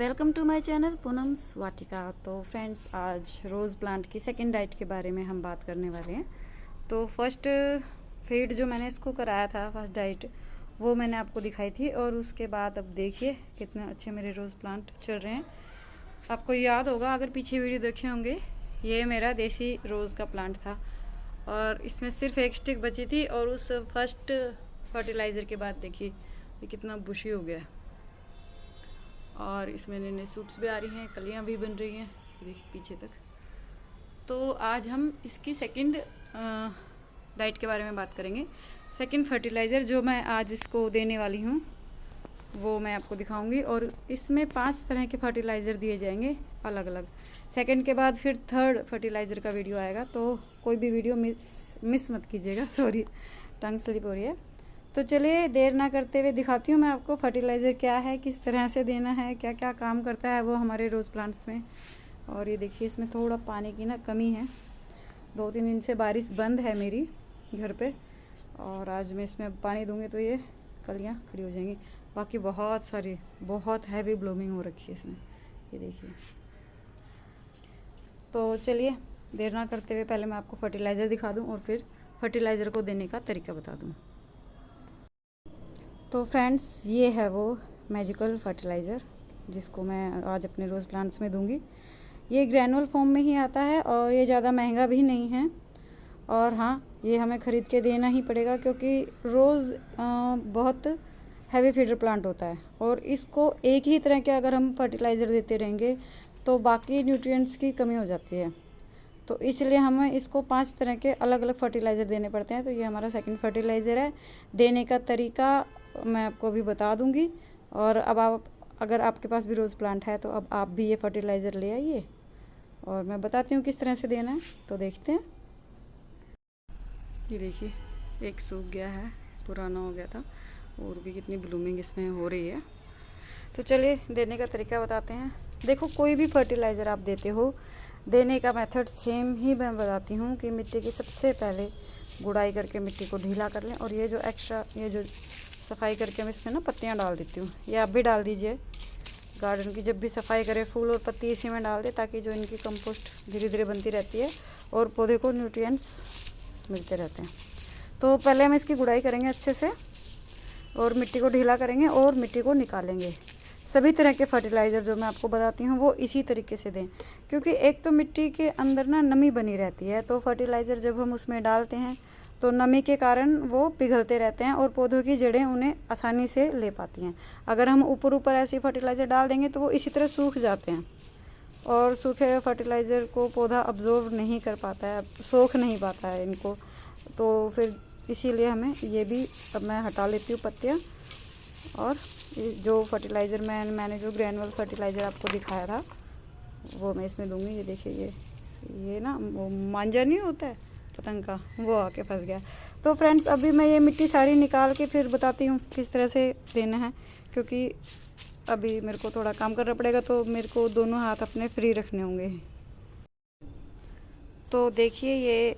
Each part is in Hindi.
Welcome to my channel Poonam's Vatika. तो फ्रेंड्स, आज रोज़ प्लांट की सेकंड डाइट के बारे में हम बात करने वाले हैं। तो फर्स्ट फीड जो मैंने इसको कराया था, फर्स्ट डाइट, वो मैंने आपको दिखाई थी। और उसके बाद अब देखिए कितने अच्छे मेरे रोज़ प्लांट चल रहे हैं। आपको याद होगा, अगर पीछे वीडियो देखे होंगे, ये मेरा देसी रोज़ का प्लांट था और इसमें सिर्फ एक स्टिक बची थी। और उस फर्स्ट फर्टिलाइज़र के बाद देखिए ये कितना बुशी हो गया और इसमें नए नए सूट्स भी आ रही हैं, कलियां भी बन रही हैं, देखिए पीछे तक। तो आज हम इसकी सेकंड डाइट के बारे में बात करेंगे। सेकंड फर्टिलाइज़र जो मैं आज इसको देने वाली हूँ वो मैं आपको दिखाऊंगी। और इसमें 5 तरह के फर्टिलाइज़र दिए जाएंगे अलग अलग। सेकंड के बाद फिर थर्ड फर्टिलाइज़र का वीडियो आएगा, तो कोई भी वीडियो मिस मत कीजिएगा। सॉरी, टंग स्लिप हो रही है। तो चलिए देर ना करते हुए दिखाती हूँ मैं आपको फर्टिलाइज़र क्या है, किस तरह से देना है, क्या क्या काम करता है वो हमारे रोज़ प्लांट्स में। और ये देखिए इसमें थोड़ा पानी की ना कमी है, 2-3 दिन से बारिश बंद है मेरी घर पे। और आज मैं इसमें पानी दूँगी तो ये कलियाँ खड़ी हो जाएंगी। बाकी बहुत सारी, बहुत हैवी ब्लूमिंग हो रखी है इसमें, ये देखिए। तो चलिए देर ना करते हुए पहले मैं आपको फर्टिलाइज़र दिखा दूँ और फिर फर्टिलाइज़र को देने का तरीका बता दूँ। तो फ्रेंड्स, ये है वो मैजिकल फर्टिलाइज़र जिसको मैं आज अपने रोज़ प्लांट्स में दूंगी। ये ग्रैनुअल फॉर्म में ही आता है और ये ज़्यादा महंगा भी नहीं है। और हाँ, ये हमें ख़रीद के देना ही पड़ेगा क्योंकि रोज़ बहुत हैवी फीडर प्लांट होता है और इसको एक ही तरह के अगर हम फर्टिलाइज़र देते रहेंगे तो बाकी न्यूट्रिएंट्स की कमी हो जाती है। तो इसलिए हमें इसको 5 तरह के अलग अलग फर्टिलाइज़र देने पड़ते हैं। तो ये हमारा सेकंड फर्टिलाइज़र है। देने का तरीका मैं आपको अभी बता दूंगी। और अब आप, अगर आपके पास भी रोज़ प्लांट है तो अब आप भी ये फर्टिलाइज़र ले आइए और मैं बताती हूँ किस तरह से देना है। तो देखते हैं। ये देखिए, एक सूख गया है, पुराना हो गया था, और भी कितनी ब्लूमिंग इसमें हो रही है। तो चलिए देने का तरीका बताते हैं। देखो, कोई भी फर्टिलाइज़र आप देते हो, देने का मेथड सेम ही मैं बताती हूँ कि मिट्टी की सबसे पहले गुड़ाई करके मिट्टी को ढीला कर लें। और ये जो एक्स्ट्रा, ये जो सफाई करके मैं इसमें ना पत्तियाँ डाल देती हूँ, ये आप भी डाल दीजिए। गार्डन की जब भी सफाई करें, फूल और पत्ती इसी में डाल दें ताकि जो इनकी कंपोस्ट धीरे धीरे बनती रहती है और पौधे को न्यूट्रिएंट्स मिलते रहते हैं। तो पहले हम इसकी गुड़ाई करेंगे अच्छे से और मिट्टी को ढीला करेंगे और मिट्टी को निकालेंगे। सभी तरह के फर्टिलाइज़र जो मैं आपको बताती हूँ वो इसी तरीके से दें, क्योंकि एक तो मिट्टी के अंदर ना नमी बनी रहती है, तो फर्टिलाइज़र जब हम उसमें डालते हैं तो नमी के कारण वो पिघलते रहते हैं और पौधों की जड़ें उन्हें आसानी से ले पाती हैं। अगर हम ऊपर ऊपर ऐसी फर्टिलाइज़र डाल देंगे तो वो इसी तरह सूख जाते हैं और सूखे फर्टिलाइज़र को पौधा अब्जॉर्व नहीं कर पाता है, सोख नहीं पाता है इनको। तो फिर इसीलिए हमें ये भी, अब मैं हटा लेती हूँ पत्तियाँ। और जो फर्टिलाइज़र मैंने जो ग्रैनुअल फर्टिलाइज़र आपको दिखाया था वो मैं इसमें दूंगी। ये देखिए, ये ना वो मांझा नहीं होता है पतंग का, वो आके फंस गया। तो फ्रेंड्स, अभी मैं ये मिट्टी सारी निकाल के फिर बताती हूँ किस तरह से देना है, क्योंकि अभी मेरे को थोड़ा काम करना पड़ेगा, तो मेरे को दोनों हाथ अपने फ्री रखने होंगे। तो देखिए, ये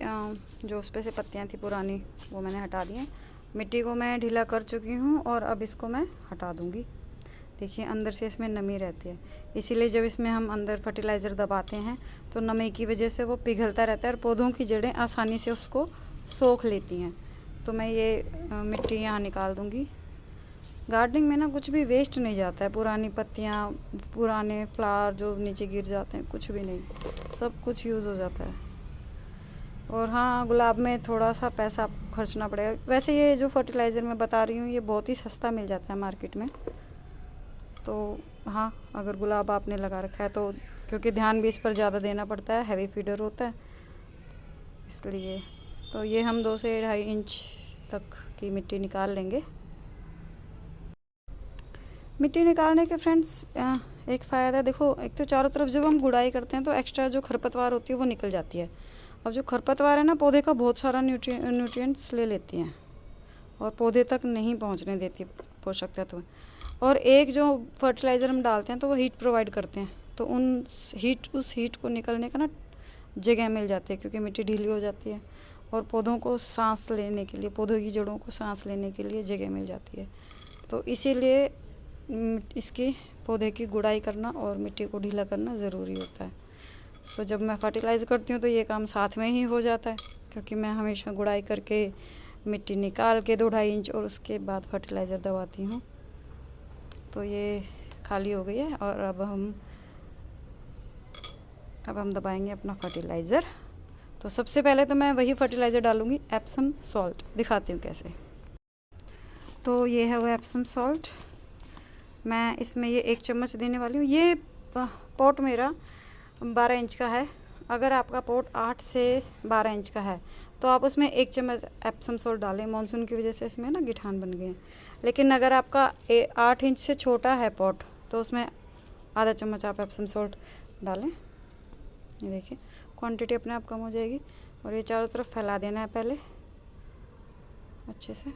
जो उस पे से पत्तियाँ थी पुरानी वो मैंने हटा दी हैं। मिट्टी को मैं ढीला कर चुकी हूँ और अब इसको मैं हटा दूँगी। देखिए, अंदर से इसमें नमी रहती है, इसीलिए जब इसमें हम अंदर फर्टिलाइज़र दबाते हैं तो नमी की वजह से वो पिघलता रहता है और पौधों की जड़ें आसानी से उसको सोख लेती हैं। तो मैं ये मिट्टी यहाँ निकाल दूँगी। गार्डनिंग में ना कुछ भी वेस्ट नहीं जाता है, पुरानी पत्तियाँ, पुराने फ्लावर जो नीचे गिर जाते हैं, कुछ भी नहीं, सब कुछ यूज़ हो जाता है। और हाँ, गुलाब में थोड़ा सा पैसा खर्चना पड़ेगा। वैसे ये जो फर्टिलाइज़र मैं बता रही हूँ ये बहुत ही सस्ता मिल जाता है मार्केट में। तो हाँ, अगर गुलाब आपने लगा रखा है तो, क्योंकि ध्यान भी इस पर ज़्यादा देना पड़ता है, हैवी फीडर होता है इसलिए। तो ये हम 2 से 2.5 इंच तक की मिट्टी निकाल लेंगे। मिट्टी निकालने के फ्रेंड्स एक फ़ायदा, देखो, एक तो चारों तरफ जब हम गुड़ाई करते हैं तो एक्स्ट्रा जो खरपतवार होती है वो निकल जाती है। अब जो खरपतवार है ना, पौधे का बहुत सारा न्यूट्रिएंट्स ले लेती हैं और पौधे तक नहीं पहुंचने देती पोषक तत्व। और एक जो फर्टिलाइज़र हम डालते हैं तो वो हीट प्रोवाइड करते हैं, तो उस हीट को निकलने का ना जगह मिल जाती है, क्योंकि मिट्टी ढीली हो जाती है और पौधों को सांस लेने के लिए, पौधों की जड़ों को सांस लेने के लिए जगह मिल जाती है। तो इसीलिए इसकी पौधे की गुड़ाई करना और मिट्टी को ढीला करना ज़रूरी होता है। तो जब मैं फर्टिलाइज़ करती हूँ तो ये काम साथ में ही हो जाता है, क्योंकि मैं हमेशा गुड़ाई करके मिट्टी निकाल के 2-2.5 इंच और उसके बाद फर्टिलाइज़र दबाती हूँ। तो ये खाली हो गई है और अब हम दबाएंगे अपना फर्टिलाइज़र। तो सबसे पहले तो मैं वही फर्टिलाइज़र डालूँगी, एप्सम सॉल्ट। दिखाती हूँ कैसे। तो ये है वो एप्सम सॉल्ट, मैं इसमें ये 1 चम्मच देने वाली हूँ। ये पॉट मेरा 12 इंच का है। अगर आपका पॉट 8 से 12 इंच का है तो आप उसमें 1 चम्मच एप्सम सॉल्ट डालें। मानसून की वजह से इसमें ना गिठान बन गए हैं। लेकिन अगर आपका 8 इंच से छोटा है पॉट तो उसमें आधा चम्मच आप एप्सम सॉल्ट डालें। ये देखिए क्वांटिटी अपने आप कम हो जाएगी। और ये चारों तरफ फैला देना है पहले अच्छे से।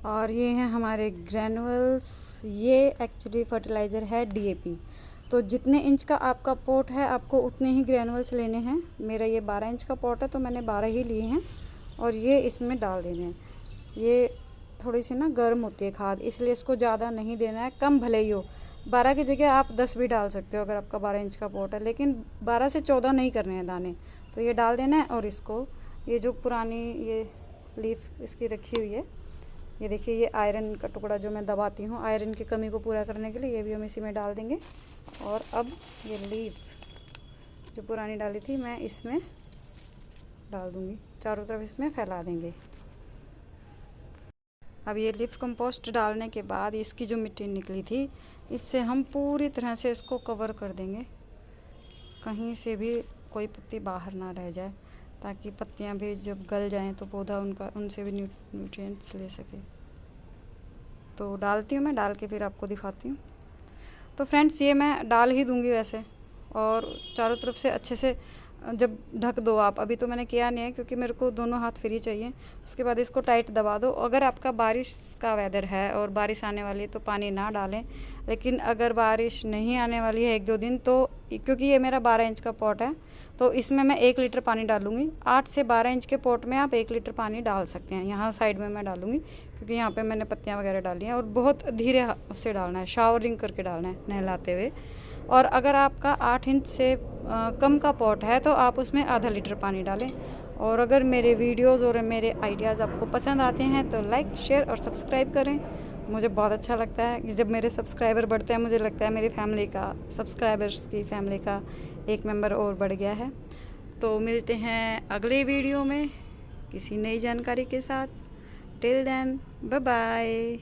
और ये हैं हमारे ग्रैनुअल्स। ये एक्चुअली फर्टिलाइज़र है डीएपी। तो जितने इंच का आपका पॉट है आपको उतने ही ग्रैनुअल्स लेने हैं। मेरा ये 12 इंच का पॉट है तो मैंने 12 ही लिए हैं और ये इसमें डाल देने हैं। ये थोड़ी सी ना गर्म होती है खाद, इसलिए इसको ज़्यादा नहीं देना है, कम भले ही हो। 12 की जगह आप 10 भी डाल सकते हो अगर आपका 12 इंच का पॉट है, लेकिन 12 से 14 नहीं करने हैं दाने। तो ये डाल देना है। और इसको ये जो पुरानी ये लीफ इसकी रखी हुई है, ये देखिए ये आयरन का टुकड़ा जो मैं दबाती हूँ आयरन की कमी को पूरा करने के लिए, ये भी हम इसी में डाल देंगे। और अब ये लीफ जो पुरानी डाली थी मैं इसमें डाल दूँगी, चारों तरफ इसमें फैला देंगे। अब ये लीफ कंपोस्ट डालने के बाद इसकी जो मिट्टी निकली थी इससे हम पूरी तरह से इसको कवर कर देंगे, कहीं से भी कोई पत्ती बाहर ना रह जाए, ताकि पत्तियां भी जब गल जाएं तो पौधा उनसे भी न्यूट्रिएंट्स ले सके। तो डालती हूँ मैं, डाल के फिर आपको दिखाती हूँ। तो फ्रेंड्स ये मैं डाल ही दूँगी वैसे, और चारों तरफ से अच्छे से जब ढक दो आप। अभी तो मैंने किया नहीं है क्योंकि मेरे को दोनों हाथ फ्री चाहिए। उसके बाद इसको टाइट दबा दो। अगर आपका बारिश का वेदर है और बारिश आने वाली है तो पानी ना डालें, लेकिन अगर बारिश नहीं आने वाली है 1-2 दिन तो, क्योंकि ये मेरा 12 इंच का पॉट है तो इसमें मैं 1 लीटर पानी डालूँगी। 8 से 12 इंच के पॉट में आप 1 लीटर पानी डाल सकते हैं। यहाँ साइड में मैं डालूँगी क्योंकि यहाँ पर मैंने पत्तियाँ वगैरह डाली हैं। और बहुत धीरे उससे डालना है, शावरिंग करके डालना है, नहलाते हुए। और अगर आपका 8 इंच से कम का पॉट है तो आप उसमें आधा लीटर पानी डालें। और अगर मेरे वीडियोस और मेरे आइडियाज़ आपको पसंद आते हैं तो लाइक, शेयर और सब्सक्राइब करें। मुझे बहुत अच्छा लगता है कि जब मेरे सब्सक्राइबर बढ़ते हैं, मुझे लगता है मेरी फैमिली का, सब्सक्राइबर्स की फैमिली का एक मेंबर और बढ़ गया है। तो मिलते हैं अगले वीडियो में किसी नई जानकारी के साथ। Till then bye bye.